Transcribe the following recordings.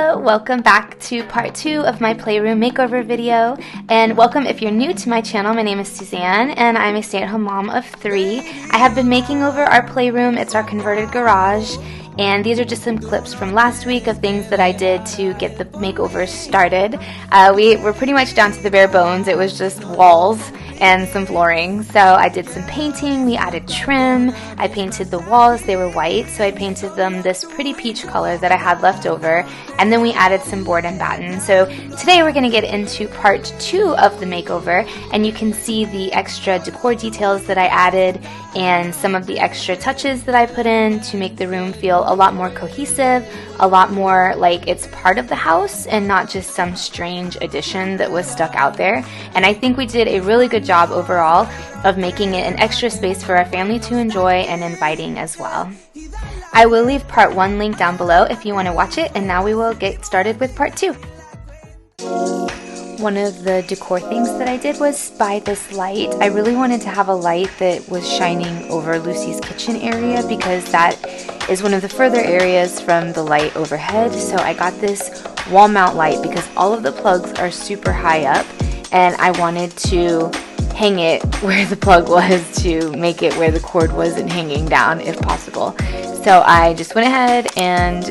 Hello, welcome back to part 2 of my Playroom Makeover video, and welcome if you're new to my channel. My name is Suzanne, and I'm a stay-at-home mom of 3. I have been making over our playroom. It's our converted garage, and these are just some clips from last week of things that I did to get the makeover started. We're pretty much down to the bare bones. It was just walls and some flooring. So I did some painting, we added trim, I painted the walls, they were white, so I painted them this pretty peach color that I had left over, and then we added some board and batten. So today we're going to get into part 2 of the makeover, and you can see the extra decor details that I added and some of the extra touches that I put in to make the room feel a lot more cohesive, a lot more like it's part of the house and not just some strange addition that was stuck out there. And I think we did a really good job overall of making it an extra space for our family to enjoy and inviting as well. I will leave part 1 linked down below if you want to watch it, and now we will get started with part 2. One of the decor things that I did was buy this light. I really wanted to have a light that was shining over Lucy's kitchen area because that is one of the further areas from the light overhead. So I got this wall mount light because all of the plugs are super high up, and I wanted to hang it where the plug was to make it where the cord wasn't hanging down if possible. So I just went ahead and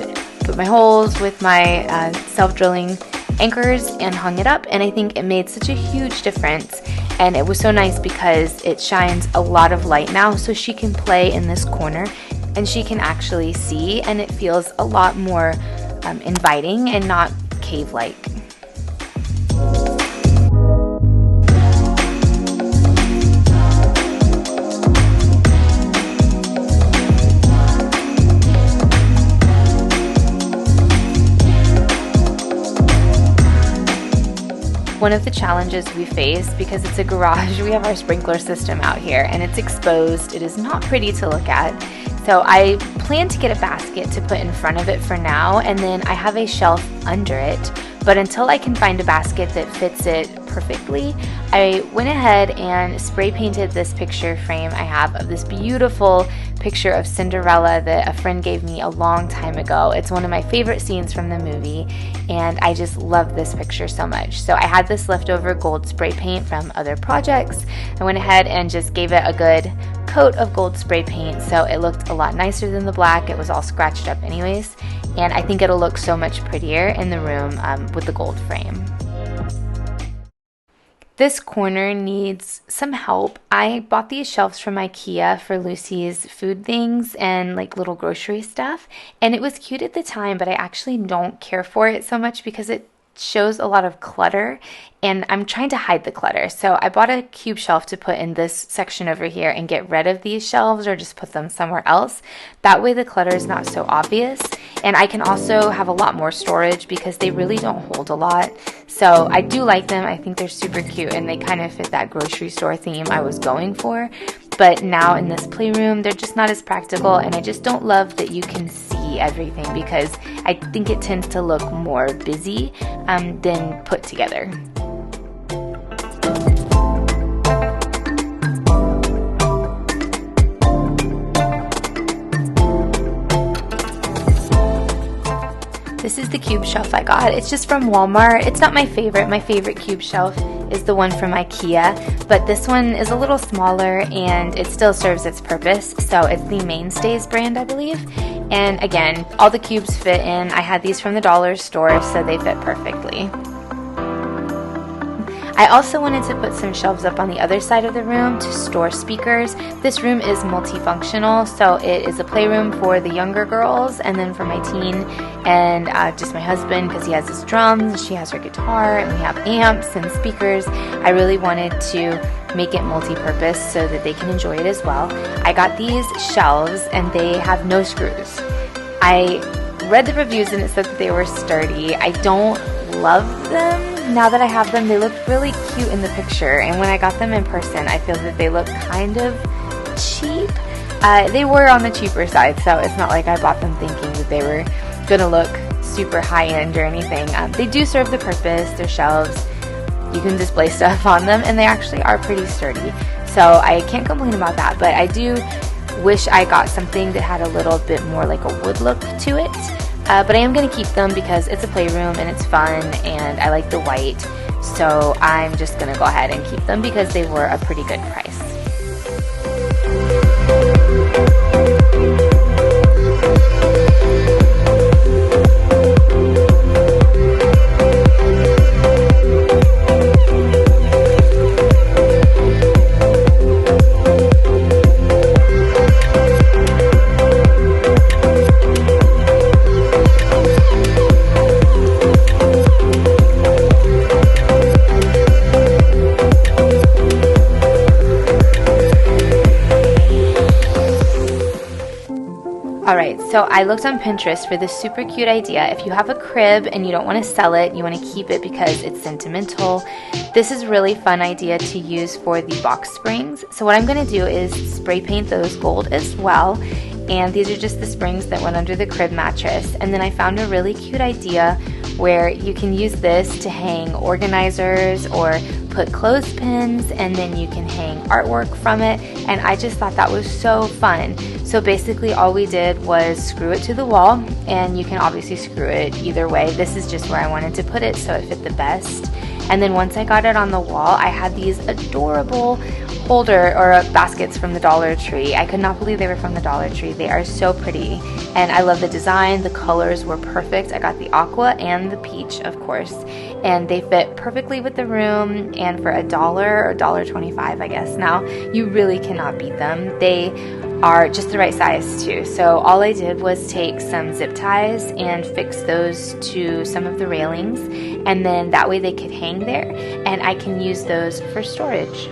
put my holes with my self-drilling anchors and hung it up, and I think it made such a huge difference. And it was so nice because it shines a lot of light now, so she can play in this corner and she can actually see, and it feels a lot more inviting and not cave-like. One of the challenges we face, because it's a garage, we have our sprinkler system out here and it's exposed. It is not pretty to look at. So I plan to get a basket to put in front of it for now, and then I have a shelf under it. But until I can find a basket that fits it perfectly, I went ahead and spray painted this picture frame I have of this beautiful picture of Cinderella that a friend gave me a long time ago. It's one of my favorite scenes from the movie, and I just love this picture so much. So I had this leftover gold spray paint from other projects. I went ahead and just gave it a good coat of gold spray paint so it looked a lot nicer than the black. It was all scratched up anyways, and I think it'll look so much prettier in the room with the gold frame. This corner needs some help. I bought these shelves from IKEA for Lucy's food things and like little grocery stuff, and it was cute at the time, but I actually don't care for it so much because it shows a lot of clutter, and I'm trying to hide the clutter. So I bought a cube shelf to put in this section over here and get rid of these shelves or just put them somewhere else. That way the clutter is not so obvious, and I can also have a lot more storage because they really don't hold a lot. So I do like them. I think they're super cute, and they kind of fit that grocery store theme I was going for. But now in this playroom, they're just not as practical, and I just don't love that you can see everything because I think it tends to look more busy than put together. This is the cube shelf I got. It's just from Walmart. It's not my favorite. My favorite cube shelf is the one from IKEA, but this one is a little smaller and it still serves its purpose. So it's the Mainstays brand, I believe. And again, all the cubes fit in. I had these from the dollar store, so they fit perfectly. I also wanted to put some shelves up on the other side of the room to store speakers. This room is multifunctional, so it is a playroom for the younger girls and then for my teen and just my husband because he has his drums, she has her guitar, and we have amps and speakers. I really wanted to make it multi-purpose so that they can enjoy it as well. I got these shelves and they have no screws. I read the reviews and it said that they were sturdy. I don't love them. Now that I have them, they look really cute in the picture, and when I got them in person, I feel that they look kind of cheap. They were on the cheaper side, so it's not like I bought them thinking that they were going to look super high-end or anything. They do serve the purpose. They're shelves. You can display stuff on them, and they actually are pretty sturdy. So I can't complain about that, but I do wish I got something that had a little bit more like a wood look to it. but I am going to keep them because it's a playroom and it's fun and I like the white. So I'm just going to go ahead and keep them because they were a pretty good price. Alright, so I looked on Pinterest for this super cute idea. If you have a crib and you don't want to sell it, you want to keep it because it's sentimental, this is a really fun idea to use for the box springs. So what I'm going to do is spray paint those gold as well. And these are just the springs that went under the crib mattress. And then I found a really cute idea where you can use this to hang organizers or put clothespins, and then you can hang artwork from it. And I just thought that was so fun. So basically all we did was screw it to the wall, and you can obviously screw it either way. This is just where I wanted to put it so it fit the best. And then once I got it on the wall, I had these adorable holder or baskets from the Dollar Tree. I could not believe they were from the Dollar Tree. They are so pretty and I love the design. The colors were perfect. I got the aqua and the peach, of course, and they fit perfectly with the room. And for $1 or $1.25, I guess now, you really cannot beat them. They are just the right size too. So all I did was take some zip ties and fix those to some of the railings, and then that way they could hang there and I can use those for storage.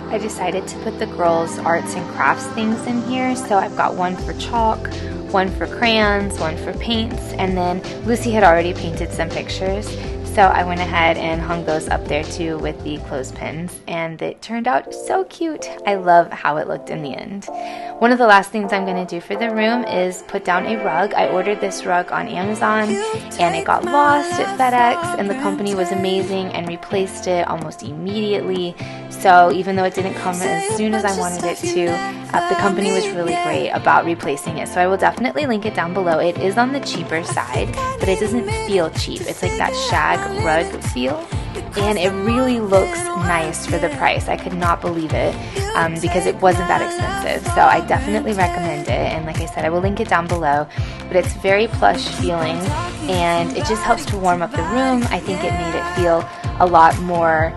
I decided to put the girls' arts and crafts things in here. So I've got one for chalk, one for crayons, one for paints, and then Lucy had already painted some pictures. So I went ahead and hung those up there too with the clothespins, and it turned out so cute. I love how it looked in the end. One of the last things I'm going to do for the room is put down a rug. I ordered this rug on Amazon and it got lost at FedEx, and the company was amazing and replaced it almost immediately. So even though it didn't come as soon as I wanted it to, the company was really great about replacing it. So I will definitely link it down below. It is on the cheaper side, but it doesn't feel cheap. It's like that Shag rug feel, and it really looks nice for the price. I could not believe it because it wasn't that expensive. So I definitely recommend it, and like I said, I will link it down below. But it's very plush feeling and it just helps to warm up the room. I think it made it feel a lot more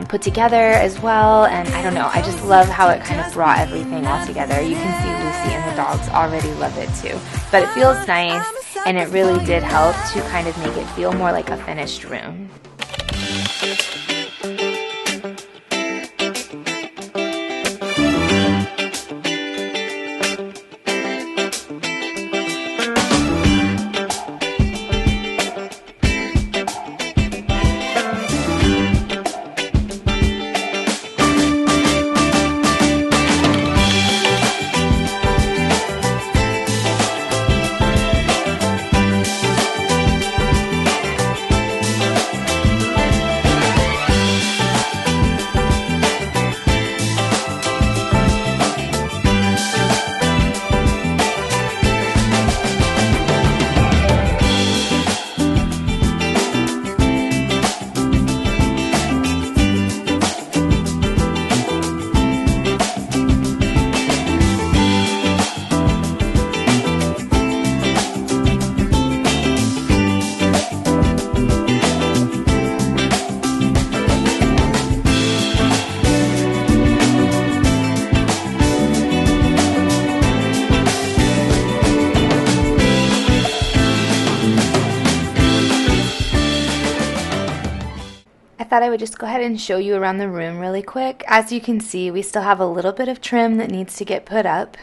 put together as well, and I don't know, I just love how it kind of brought everything all together. You can see Lucy and the dogs already love it too, but it feels nice and it really did help to kind of make it feel more like a finished room. I thought I would just go ahead and show you around the room really quick. As you can see, we still have a little bit of trim that needs to get put up.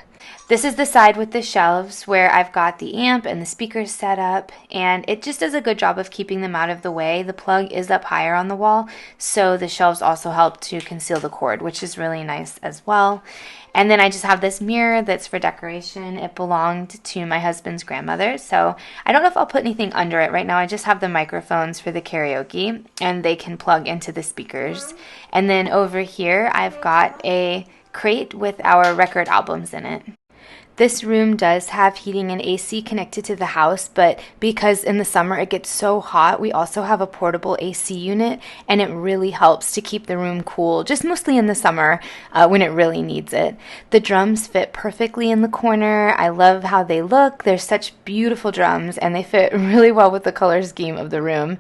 This is the side with the shelves where I've got the amp and the speakers set up, and it just does a good job of keeping them out of the way. The plug is up higher on the wall, so the shelves also help to conceal the cord, which is really nice as well. And then I just have this mirror that's for decoration. It belonged to my husband's grandmother, so I don't know if I'll put anything under it. Right now I just have the microphones for the karaoke, and they can plug into the speakers. And then over here I've got a crate with our record albums in it. This room does have heating and AC connected to the house, but because in the summer it gets so hot, we also have a portable AC unit, and it really helps to keep the room cool, just mostly in the summer when it really needs it. The drums fit perfectly in the corner. I love how they look. They're such beautiful drums, and they fit really well with the color scheme of the room.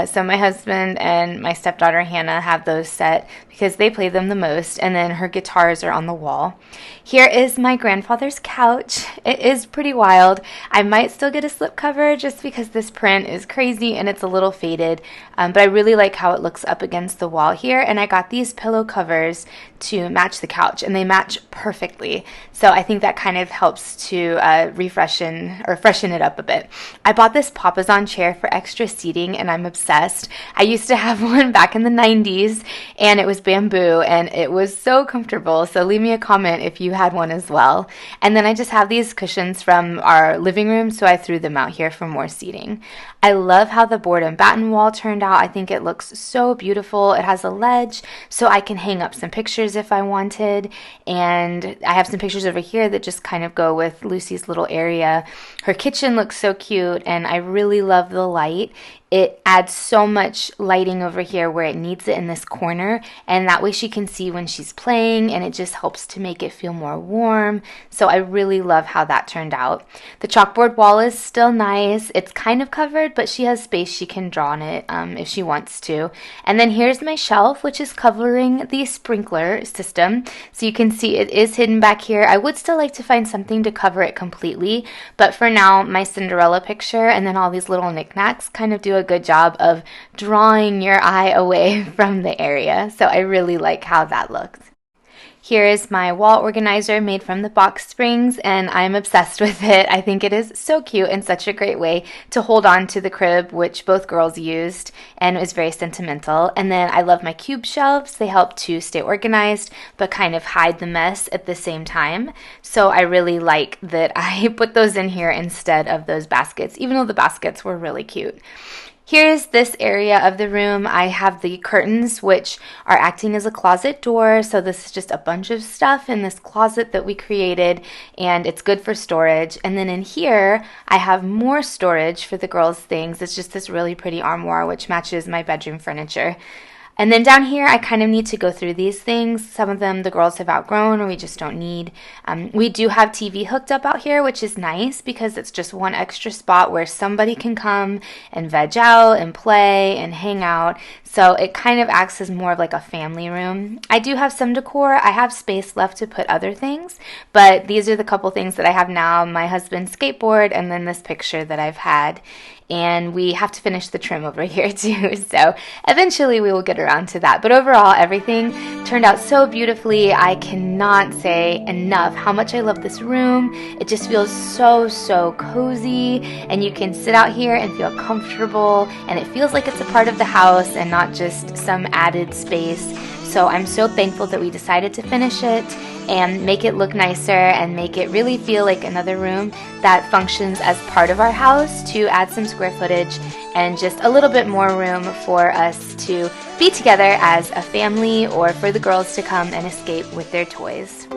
So my husband and my stepdaughter Hannah have those set because they play them the most, and then her guitars are on the wall. Here is my grandfather's couch. It is pretty wild. I might still get a slipcover just because this print is crazy and it's a little faded, but I really like how it looks up against the wall here, and I got these pillow covers to match the couch, and they match perfectly. So I think that kind of helps to freshen it up a bit. I bought this Papasan chair for extra seating, and I'm obsessed. I used to have one back in the 90s, and it was bamboo, and it was so comfortable. So leave me a comment if you had one as well. And then I just have these cushions from our living room, so I threw them out here for more seating. I love how the board and batten wall turned out. I think it looks so beautiful. It has a ledge, so I can hang up some pictures if I wanted. And I have some pictures over here that just kind of go with Lucy's little area. Her kitchen looks so cute, and I really love the light. It adds so much lighting over here where it needs it in this corner, and that way she can see when she's playing, and it just helps to make it feel more warm. So I really love how that turned out. The chalkboard wall is still nice. It's kind of covered, but she has space she can draw on it if she wants to. And then here's my shelf, which is covering the sprinkler system. So you can see it is hidden back here. I would still like to find something to cover it completely, but for now, my Cinderella picture and then all these little knickknacks kind of do a good job of drawing your eye away from the area. So I really like how that looks. Here is my wall organizer made from the box springs, and I'm obsessed with it. I think it is so cute and such a great way to hold on to the crib, which both girls used, and it was very sentimental. And then I love my cube shelves. They help to stay organized, but kind of hide the mess at the same time. So I really like that I put those in here instead of those baskets, even though the baskets were really cute. Here's this area of the room. I have the curtains, which are acting as a closet door. So this is just a bunch of stuff in this closet that we created, and it's good for storage. And then in here, I have more storage for the girls' things. It's just this really pretty armoire, which matches my bedroom furniture. And then down here, I kind of need to go through these things. Some of them the girls have outgrown or we just don't need. We do have TV hooked up out here, which is nice because it's just one extra spot where somebody can come and veg out and play and hang out. So it kind of acts as more of like a family room. I do have some decor. I have space left to put other things, but these are the couple things that I have now. My husband's skateboard and then this picture that I've had. And we have to finish the trim over here too, so eventually we will get around to that. But overall, everything turned out so beautifully. I cannot say enough how much I love this room. It just feels so cozy, and you can sit out here and feel comfortable, and it feels like it's a part of the house and not just some added space. So I'm so thankful that we decided to finish it and make it look nicer and make it really feel like another room that functions as part of our house to add some square footage and just a little bit more room for us to be together as a family or for the girls to come and escape with their toys.